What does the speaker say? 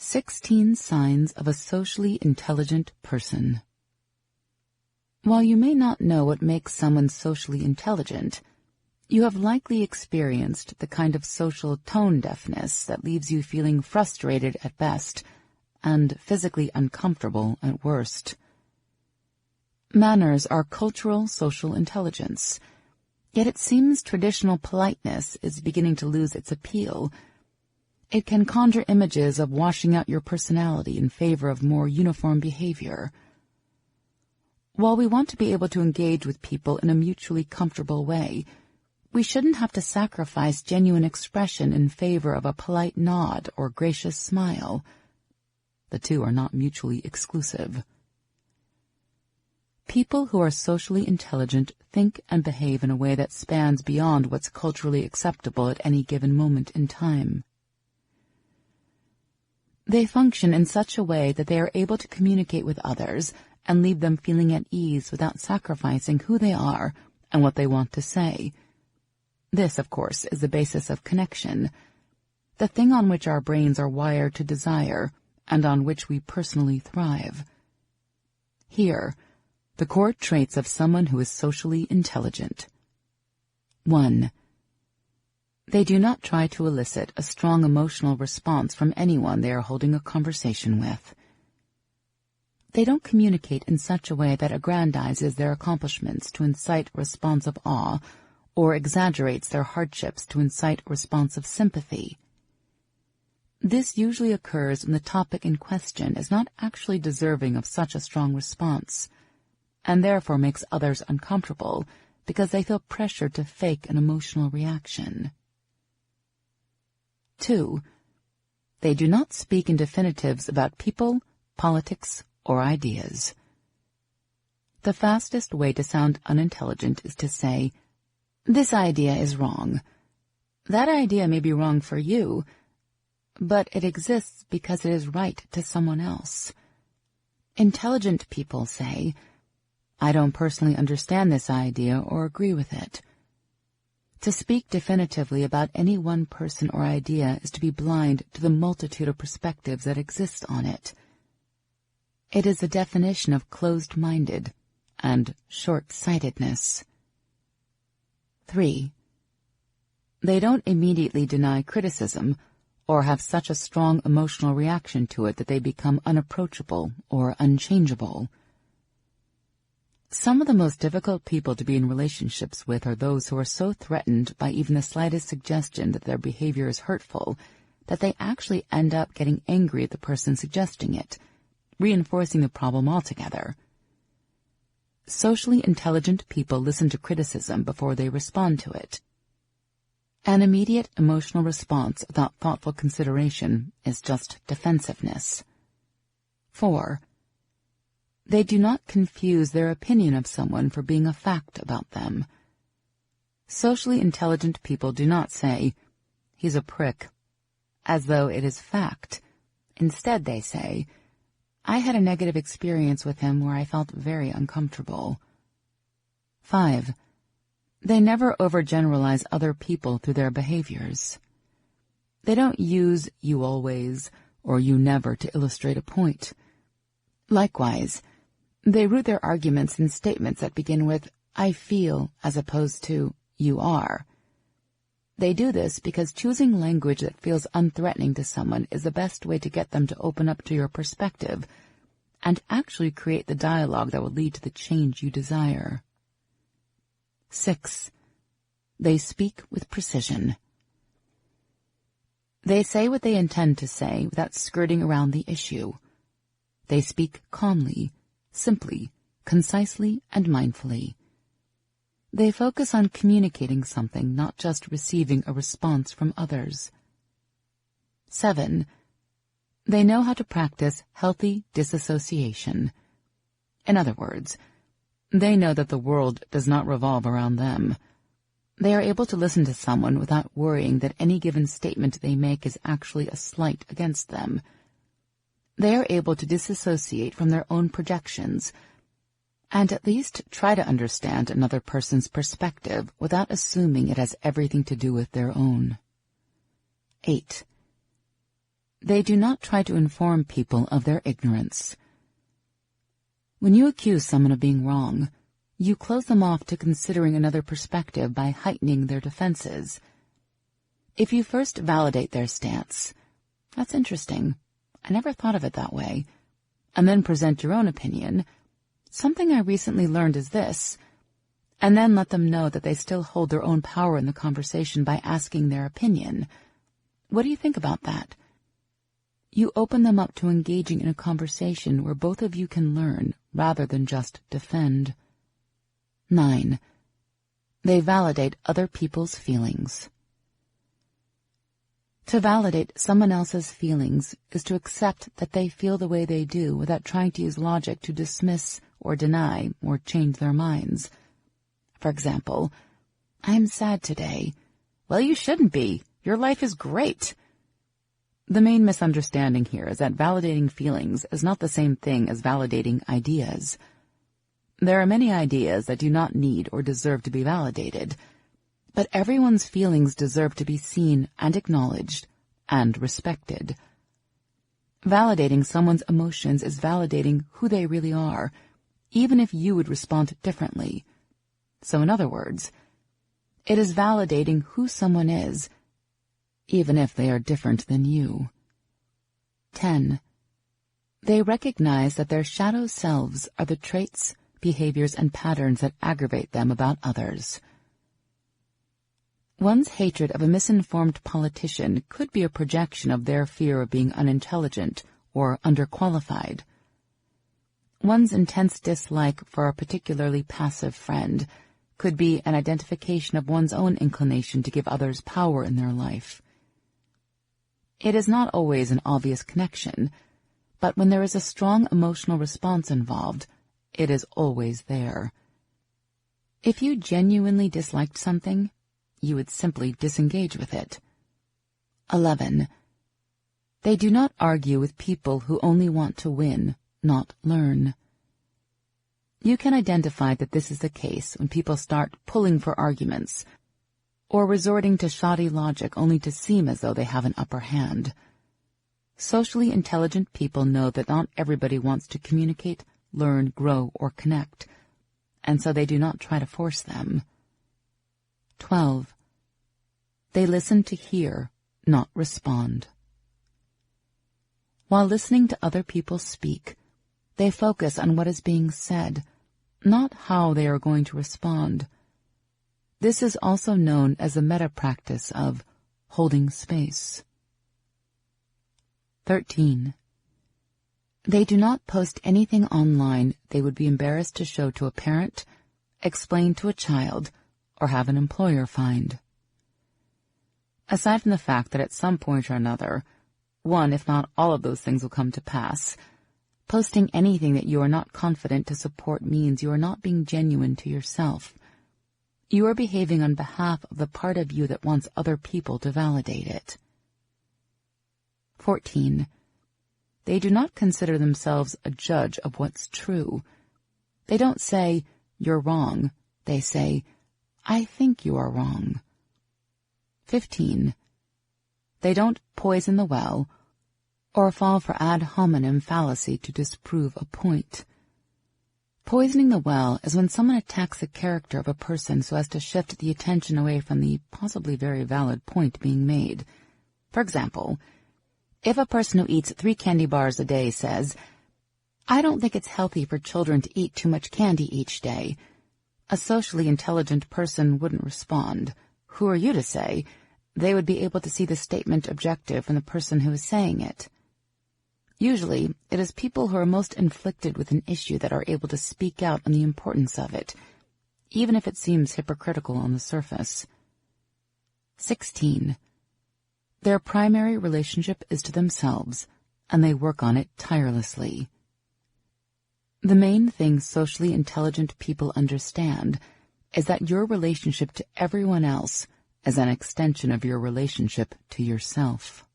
16 Signs of a Socially Intelligent Person. While you may not know what makes someone socially intelligent, you have likely experienced the kind of social tone-deafness that leaves you feeling frustrated at best and physically uncomfortable at worst. Manners are cultural social intelligence, yet it seems traditional politeness is beginning to lose its appeal. It can conjure images of washing out your personality in favor of more uniform behavior. While we want to be able to engage with people in a mutually comfortable way, we shouldn't have to sacrifice genuine expression in favor of a polite nod or gracious smile. The two are not mutually exclusive. People who are socially intelligent think and behave in a way that spans beyond what's culturally acceptable at any given moment in time. They function in such a way that they are able to communicate with others and leave them feeling at ease without sacrificing who they are and what they want to say. This, of course, is the basis of connection, the thing on which our brains are wired to desire and on which we personally thrive. Here, the core traits of someone who is socially intelligent. 1. They do not try to elicit a strong emotional response from anyone they are holding a conversation with. They don't communicate in such a way that aggrandizes their accomplishments to incite a response of awe or exaggerates their hardships to incite a response of sympathy. This usually occurs when the topic in question is not actually deserving of such a strong response, and therefore makes others uncomfortable because they feel pressured to fake an emotional reaction. 2. They do not speak in definitives about people, politics, or ideas. The fastest way to sound unintelligent is to say, "This idea is wrong." That idea may be wrong for you, but it exists because it is right to someone else. Intelligent people say, "I don't personally understand this idea or agree with it." To speak definitively about any one person or idea is to be blind to the multitude of perspectives that exist on it. It is the definition of closed-minded and short-sightedness. 3. They don't immediately deny criticism or have such a strong emotional reaction to it that they become unapproachable or unchangeable. Some of the most difficult people to be in relationships with are those who are so threatened by even the slightest suggestion that their behavior is hurtful that they actually end up getting angry at the person suggesting it, reinforcing the problem altogether. Socially intelligent people listen to criticism before they respond to it. An immediate emotional response without thoughtful consideration is just defensiveness. 4. They do not confuse their opinion of someone for being a fact about them. Socially intelligent people do not say, "He's a prick," as though it is fact. Instead, they say, "I had a negative experience with him where I felt very uncomfortable." 5. They never overgeneralize other people through their behaviors. They don't use "you always" or "you never" to illustrate a point. Likewise, they root their arguments in statements that begin with "I feel" as opposed to "you are." They do this because choosing language that feels unthreatening to someone is the best way to get them to open up to your perspective and actually create the dialogue that will lead to the change you desire. 6. They speak with precision. They say what they intend to say without skirting around the issue. They speak calmly, simply, concisely, and mindfully. They focus on communicating something, not just receiving a response from others. 7. They know how to practice healthy disassociation. In other words, they know that the world does not revolve around them. They are able to listen to someone without worrying that any given statement they make is actually a slight against them. They are able to disassociate from their own projections and at least try to understand another person's perspective without assuming it has everything to do with their own. 8. They do not try to inform people of their ignorance. When you accuse someone of being wrong, you close them off to considering another perspective by heightening their defenses. If you first validate their stance, "That's interesting, I never thought of it that way," and then present your own opinion, "Something I recently learned is this," and then let them know that they still hold their own power in the conversation by asking their opinion. "What do you think about that?" You open them up to engaging in a conversation where both of you can learn rather than just defend. 9. They validate other people's feelings. To validate someone else's feelings is to accept that they feel the way they do without trying to use logic to dismiss or deny or change their minds. For example, "I am sad today." "Well, you shouldn't be. Your life is great." The main misunderstanding here is that validating feelings is not the same thing as validating ideas. There are many ideas that do not need or deserve to be validated, but everyone's feelings deserve to be seen and acknowledged and respected. Validating someone's emotions is validating who they really are, even if you would respond differently. So in other words, it is validating who someone is, even if they are different than you. 10. They recognize that their shadow selves are the traits, behaviors, and patterns that aggravate them about others. One's hatred of a misinformed politician could be a projection of their fear of being unintelligent or underqualified. One's intense dislike for a particularly passive friend could be an identification of one's own inclination to give others power in their life. It is not always an obvious connection, but when there is a strong emotional response involved, it is always there. If you genuinely disliked something, you would simply disengage with it. 11. They do not argue with people who only want to win, not learn. You can identify that this is the case when people start pulling for arguments or resorting to shoddy logic only to seem as though they have an upper hand. Socially intelligent people know that not everybody wants to communicate, learn, grow, or connect, and so they do not try to force them. 12. They listen to hear, not respond. While listening to other people speak, they focus on what is being said, not how they are going to respond. This is also known as the meta-practice of holding space. 13. They do not post anything online they would be embarrassed to show to a parent, explain to a child, or have an employer find. Aside from the fact that at some point or another, one, if not all of those things will come to pass, posting anything that you are not confident to support means you are not being genuine to yourself. You are behaving on behalf of the part of you that wants other people to validate it. 14. They do not consider themselves a judge of what's true. They don't say, "You're wrong." They say, "I think you are wrong." 15. They don't poison the well or fall for ad hominem fallacy to disprove a point. Poisoning the well is when someone attacks the character of a person so as to shift the attention away from the possibly very valid point being made. For example, if a person who eats 3 candy bars a day says, "I don't think it's healthy for children to eat too much candy each day," a socially intelligent person wouldn't respond. Who are you to say? They would be able to see the statement objective from the person who is saying it. Usually, it is people who are most inflicted with an issue that are able to speak out on the importance of it, even if it seems hypocritical on the surface. 16. Their primary relationship is to themselves, and they work on it tirelessly. The main thing socially intelligent people understand is that your relationship to everyone else is an extension of your relationship to yourself.